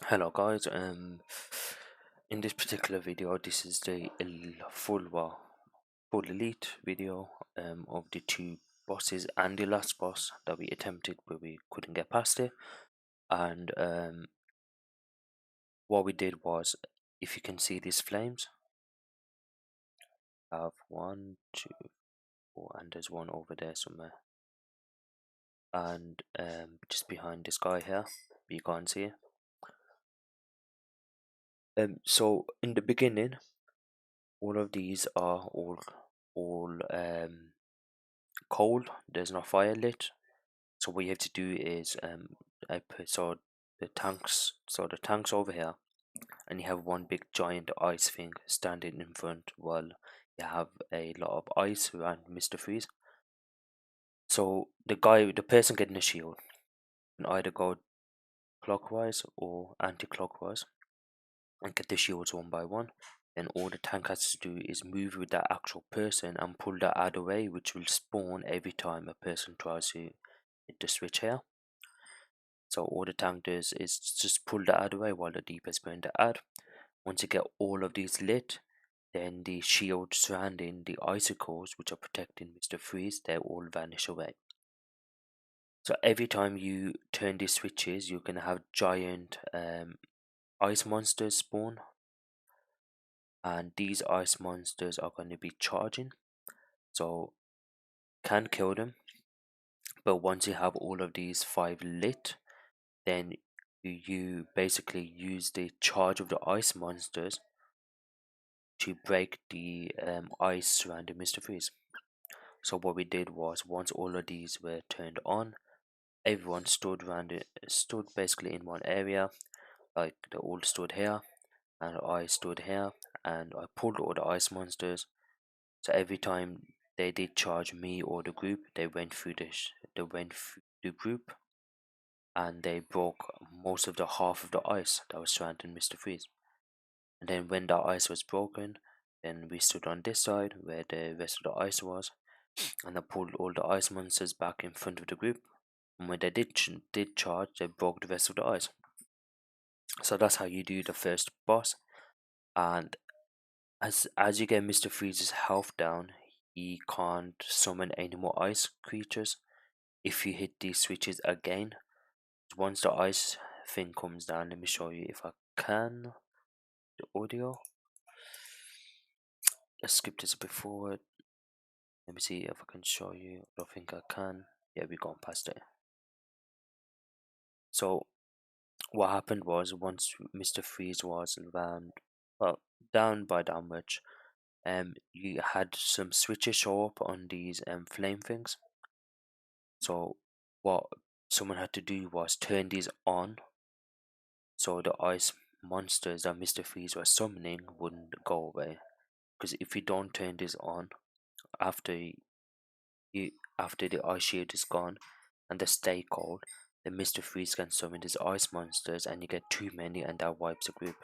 Hello guys, in this particular video, this is the full elite video of the two bosses and the last boss that we attempted but we couldn't get past it. And what we did was, if you can see these flames, I have one, two, four, and there's one over there somewhere. And just behind this guy here, but you can't see it. So in the beginning, all of these are all cold. There's no fire lit. So what you have to do is I put the tanks over here, and you have one big giant ice thing standing in front while you have a lot of ice around Mr. Freeze. So the person getting a shield can either go clockwise or anti-clockwise and get the shields one by one. Then all the tank has to do is move with that actual person and pull that out away, which will spawn every time a person tries to hit the switch here. So all the tank does is just pull that out of the way while the DPS burn that out. Once you get all of these lit, then the shield surrounding the icicles which are protecting Mr. Freeze, they all vanish away. So every time you turn these switches, you can have giant ice monsters spawn, and these ice monsters are going to be charging, so can kill them. But once you have all of these 5 lit, then you basically use the charge of the ice monsters to break the ice surrounding Mr. Freeze. So what we did was, once all of these were turned on, everyone stood basically in one area. Like they all stood here, and I stood here, and I pulled all the ice monsters. So every time they did charge me or the group, they went through the group, and they broke most of the half of the ice that was surrounding Mr. Freeze. And then when the ice was broken, then we stood on this side where the rest of the ice was, and I pulled all the ice monsters back in front of the group. And when they did charge, they broke the rest of the ice. So that's how you do the first boss. And as you get Mr. Freeze's health down, he can't summon any more ice creatures if you hit these switches again. Once the ice thing comes down, let me show you if I can. The audio. Let's skip this a bit forward. Let me see if I can show you. I don't think I can. Yeah, we've gone past it. So what happened was, once Mr. Freeze was around, well, down by that much, you had some switches show up on these flame things. So what someone had to do was turn these on, so the ice monsters that Mr. Freeze was summoning wouldn't go away. Because if you don't turn this on after after the ice shield is gone and they stay cold, then Mr. Freeze can summon these ice monsters, and you get too many, and that wipes the group.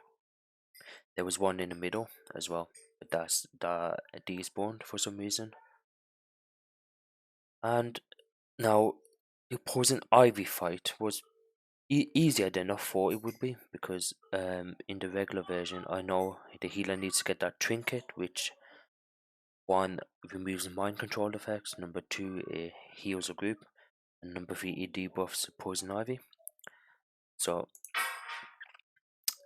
There was one in the middle as well, but that despawned for some reason. And now the poison ivy fight was easier than I thought it would be, because in the regular version, I know the healer needs to get that trinket, which one removes mind control effects, number two it heals a group, and number three it debuffs poison ivy. So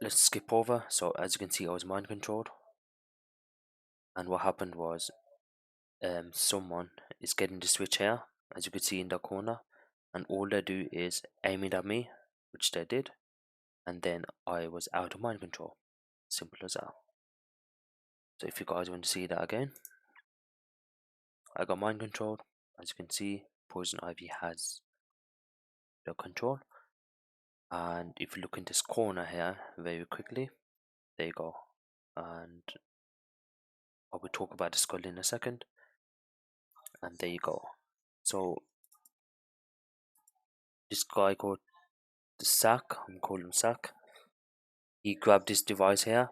let's skip over. So as you can see, I was mind controlled, and what happened was, someone is getting the switch here, as you can see in the corner, and all they do is aim it at me, which they did, and then I was out of mind control. Simple as that. So if you guys want to see that again, I got mind controlled. As you can see, poison ivy has the control, and if you look in this corner here very quickly, there you go. And I will talk about the skull in a second, and there you go. So this guy called the Sack, I'm calling him Sack, he grabbed this device here,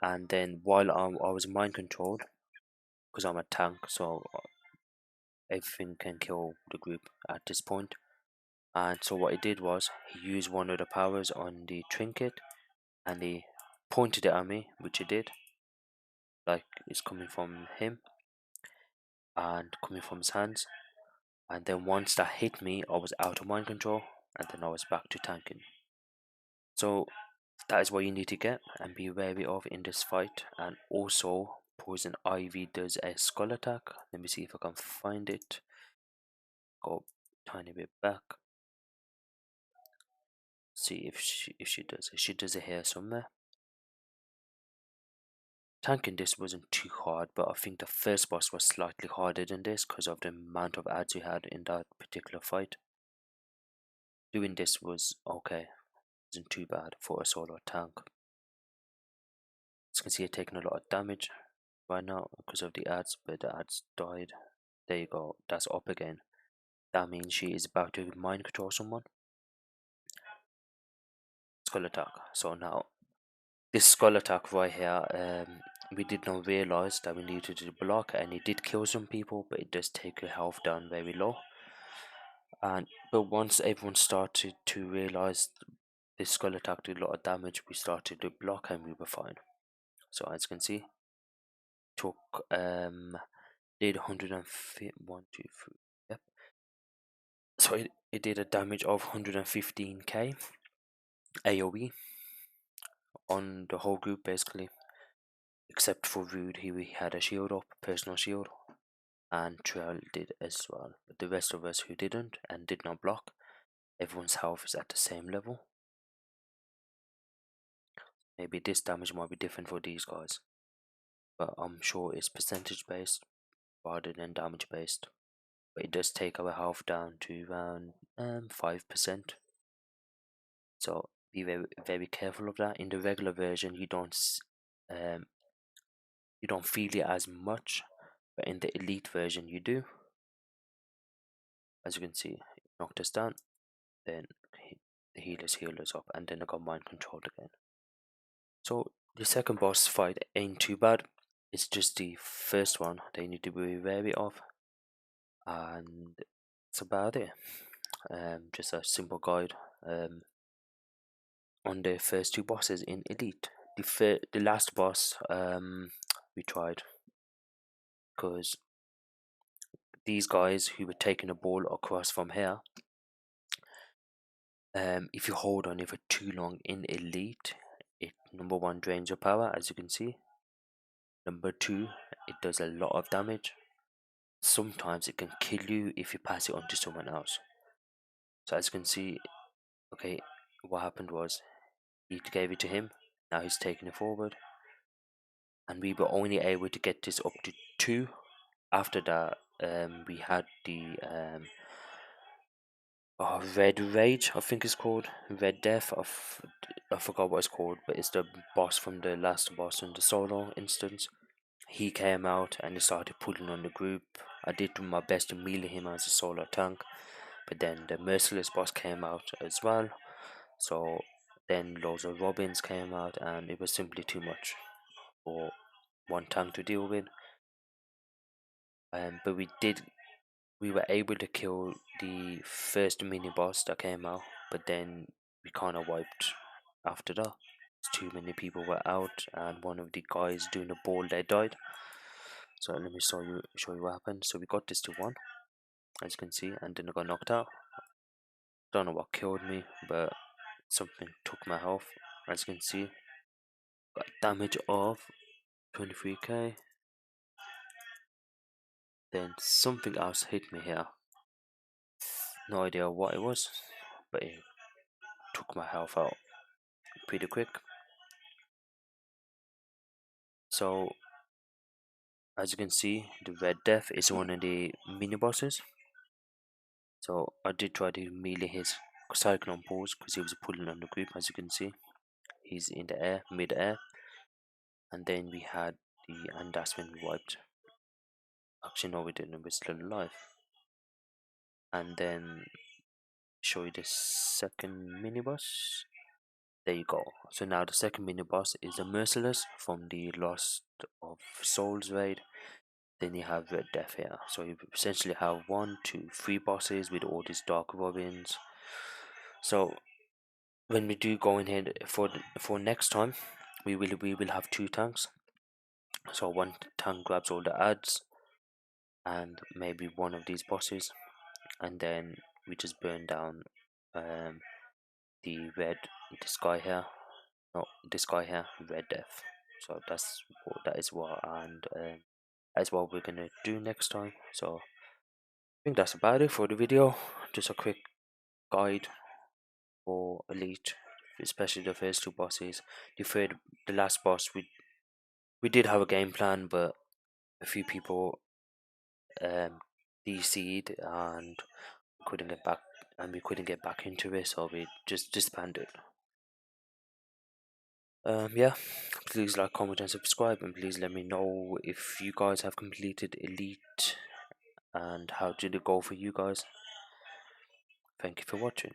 and then while I was mind controlled, because I'm a tank, so everything can kill the group at this point. And so what he did was he used one of the powers on the trinket and he pointed it at me, which he did, like it's coming from him and coming from his hands. And then once that hit me, I was out of mind control, and then I was back to tanking. So that is what you need to get and be wary of in this fight. And also, Poison Ivy does a skull attack. Let me see if I can find it. Go tiny bit back. See if she does it. She does it here somewhere. Tanking this wasn't too hard, but I think the first boss was slightly harder than this because of the amount of ads you had in that particular fight. Doing this was okay, wasn't too bad for a solo tank. As you can see, you're taking a lot of damage right now because of the ads, but the ads died. There you go, that's up again. That means she is about to mind control someone. Skull attack. So now, this skull attack right here, we did not realize that we needed to block, and it did kill some people, but it does take your health down very low. But once everyone started to realize this skull attack did a lot of damage, we started to block and we were fine. So as you can see, took did 151, 2, 3, yep. So it did a damage of 115k AoE on the whole group basically, except for Rude. He had a shield up, personal shield, and Trail did as well. But the rest of us who didn't and did not block, everyone's health is at the same level. Maybe this damage might be different for these guys, but I'm sure it's percentage based rather than damage based. But it does take our health down to around 5%. So be very very careful of that. In the regular version, um, you don't feel it as much, but in the elite version you do. As you can see, knocked us down, then the healers healed us up, and then I got mind control again. So the second boss fight ain't too bad. It's just the first one they need to be wary of, and that's about it. Just a simple guide on the first two bosses in Elite. The last boss we tried because these guys who were taking the ball across from here, if you hold on it for too long in Elite, it number one drains your power, as you can see. Number two, it does a lot of damage. Sometimes it can kill you if you pass it on to someone else. So as you can see, okay, what happened was he gave it to him. Now he's taking it forward, and we were only able to get this up to 2. After that, we had the Red Rage, I think it's called. Red Death, I forgot what it's called, but it's the boss from the last boss in the solo instance. He came out and he started pulling on the group. I did my best to melee him as a solo tank, but then the Merciless boss came out as well. So then loads of Robins came out, and it was simply too much for one tank to deal with. But we were able to kill the first mini boss that came out, but then we kind of wiped after that. Too many people were out, and one of the guys doing the ball they died. So let me show you what happened. So we got this to 1, as you can see, and then I got knocked out. Don't know what killed me, but something took my health. As you can see, got damage of 23k. Then something else hit me here. No idea what it was, but it took my health out pretty quick. So as you can see, the Red Death is one of the mini bosses. So I did try to melee his Cyclone pulls because he was pulling on the group. As you can see, he's in the air, mid-air, and then we had and that's when we wiped. Actually, no, we didn't. We're still alive. And then show you the second mini boss. There you go. So now the second mini boss is the Merciless from the Lost of Souls raid. Then you have Red Death here. So you essentially have 1, 2, 3 bosses with all these dark robins. So when we do go in here for next time, we will have two tanks. So one tank grabs all the ads and maybe one of these bosses, and then we just burn down um the red, this guy here, no, this guy here, red death. So that is what, and that's what we're gonna do next time. So I think that's about it for the video. Just a quick guide for elite, especially the first two bosses. The last boss, we did have a game plan, but a few people um DC'd and couldn't get back, and we couldn't get back into it, so we just disbanded. Yeah, please like, comment, and subscribe, and please let me know if you guys have completed elite and how did it go for you guys. Thank you for watching.